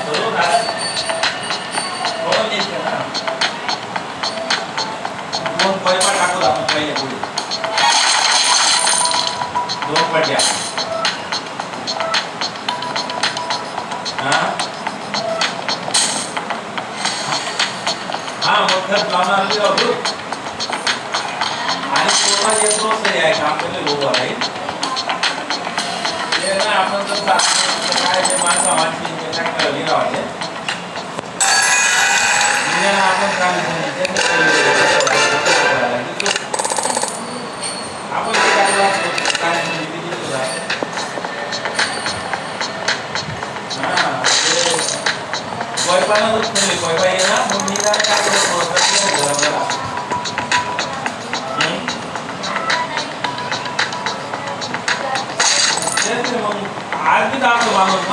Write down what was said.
बरोबर आहे कोण येते ना दोन पैपा टाकू आपण पहिले पुढे दोन पट्या हाँ मक्खन लावणार भी होतो आणि कोणा येतो सही आहे काम केले लोक आहे ते ना आपण जर काय जे माणसा माणसी काय करावी राहते निघाला आपण काम आपण काय किती होता हां कोयपाना होत नाही कोयपा ये ना मग मी काय करतो आज भी काम माणूस